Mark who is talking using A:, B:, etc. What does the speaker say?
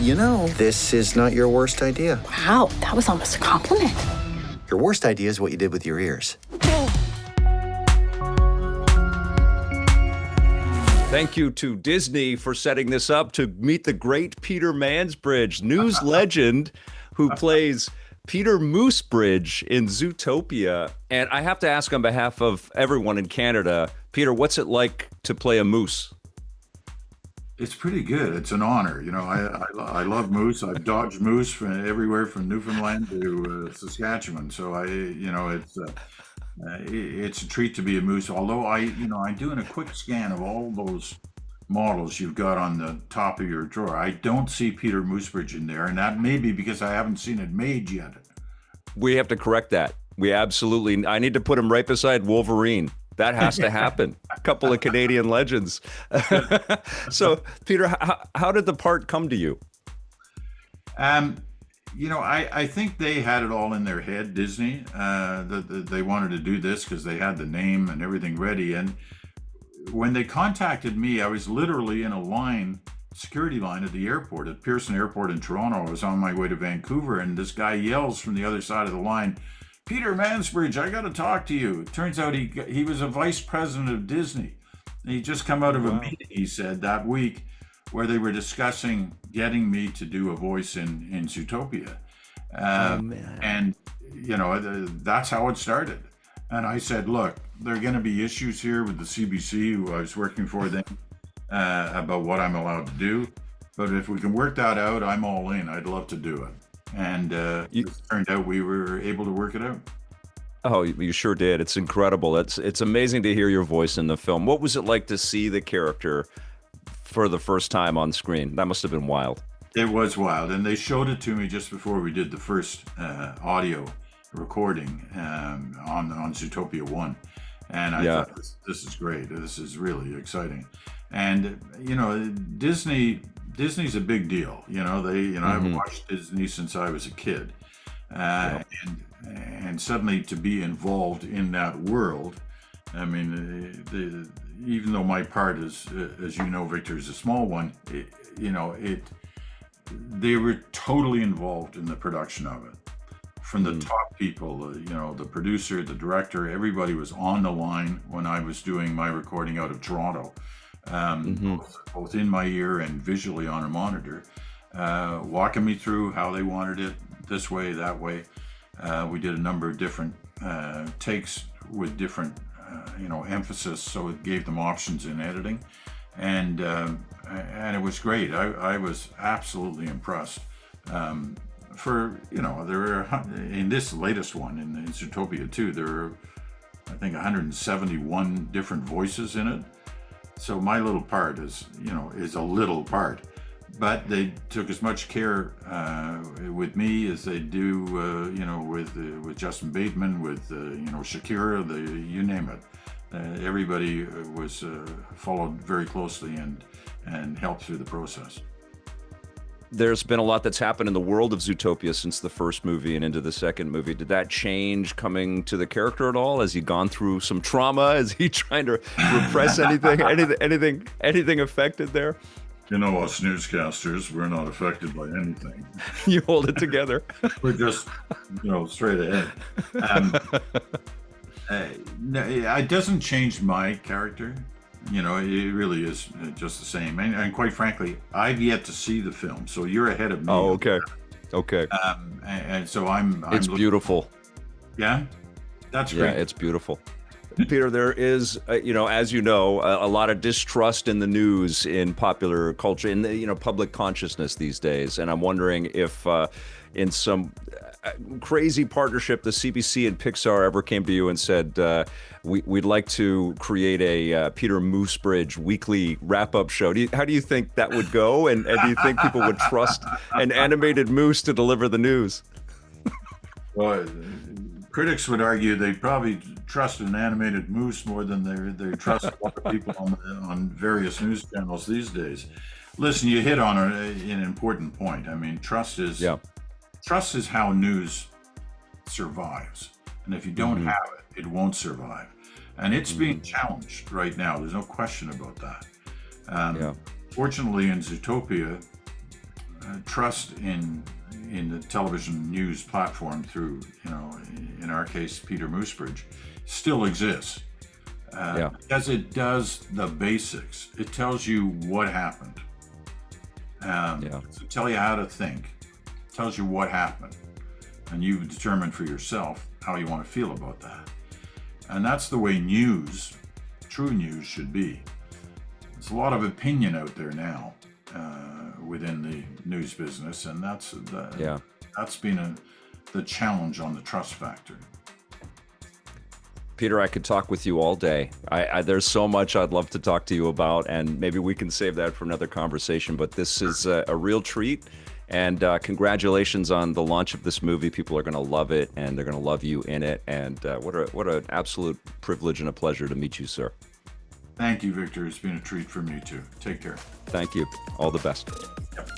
A: You know, this is not your worst idea.
B: Wow, that was almost a compliment.
A: Your worst idea is what you did with your ears.
C: Thank you to Disney for setting this up to meet the great Peter Mansbridge, news legend who plays Peter Moosebridge in Zootopia. And I have to ask on behalf of everyone in Canada, Peter, what's it like to play a moose?
D: It's pretty good. It's an honor. You know, I love moose. I've dodged moose from everywhere from Newfoundland to Saskatchewan. So it's a treat to be a moose. Although I'm doing a quick scan of all those models you've got on the top of your drawer. I don't see Peter Moosebridge in there, and that may be because I haven't seen it made yet.
C: We have to correct that. I need to put him right beside Wolverine. That has to happen. A couple of Canadian legends. So, Peter, how did the part come to you?
D: I think they had it all in their head, Disney, that they wanted to do this because they had the name and everything ready. And when they contacted me, I was literally in a security line at the airport, at Pearson Airport in Toronto. I was on my way to Vancouver, and this guy yells from the other side of the line, "Peter Mansbridge, I got to talk to you." It turns out he was a vice president of Disney. And he'd just come out of a meeting, he said, that week, where they were discussing getting me to do a voice in Zootopia. And, that's how it started. And I said, look, there are going to be issues here with the CBC, who I was working for then, about what I'm allowed to do. But if we can work that out, I'm all in. I'd love to do it. And it turned out we were able to work it out.
C: Oh, you sure did. It's incredible. It's amazing to hear your voice in the film. What was it like to see the character for the first time on screen? That must have been wild.
D: It was wild. And they showed it to me just before we did the first audio recording on Zootopia 1. And I thought, this is great. This is really exciting. And, Disney's a big deal. I've watched Disney since I was a kid. And suddenly to be involved in that world, I mean, even though my part is, as you know, Victor, is a small one, they were totally involved in the production of it. From the top people, the producer, the director, everybody was on the line when I was doing my recording out of Toronto, both in my ear and visually on a monitor, walking me through how they wanted it, this way, that way. We did a number of different takes with different, emphasis, so it gave them options in editing, and it was great. I was absolutely impressed. There were, in this latest one, in Zootopia 2, there are, I think, 171 different voices in it. So my little part is a little part. But they took as much care with me as they do, with Justin Bateman, with Shakira, you name it. Everybody was followed very closely and helped through the process.
C: There's been a lot that's happened in the world of Zootopia since the first movie and into the second movie. Did that change coming to the character at all? Has he gone through some trauma? Is he trying to repress anything? anything affected there?
D: Us newscasters, we're not affected by anything.
C: You hold it together.
D: We're just, straight ahead. It doesn't change my character. It really is just the same. And quite frankly, I've yet to see the film, so you're ahead of me.
C: Oh, okay. Okay.
D: And so I'm
C: it's beautiful.
D: Yeah? That's great.
C: Yeah, it's beautiful. Peter, there is, as you know, a lot of distrust in the news, in popular culture, in the, public consciousness these days. And I'm wondering if in some crazy partnership, the CBC and Pixar ever came to you and said, we'd like to create a Peter Moosebridge weekly wrap-up show. How do you think that would go? And do you think people would trust an animated moose to deliver the news?
D: Well, critics would argue they probably trust an animated moose more than they trust a lot of people on various news channels these days. Listen, you hit on an important point. I mean, trust is how news survives. And if you don't have it, it won't survive. And it's being challenged right now. There's no question about that. Fortunately, in Zootopia, trust in the television news platform through, in our case, Peter Moosebridge, still exists. Because it does the basics. It tells you what happened. So tell you how to think. It tells you what happened. And you determine for yourself how you want to feel about that. And that's the way news, true news, should be. There's a lot of opinion out there now within the news business, and that's been the challenge on the trust factor.
C: Peter, I could talk with you all day. There's so much I'd love to talk to you about, and maybe we can save that for another conversation. But this is a real treat, and congratulations on the launch of this movie. People are going to love it, and they're going to love you in it. And what an absolute privilege and a pleasure to meet you, sir.
D: Thank you, Victor. It's been a treat for me too. Take care.
C: Thank you. All the best.
D: Yep.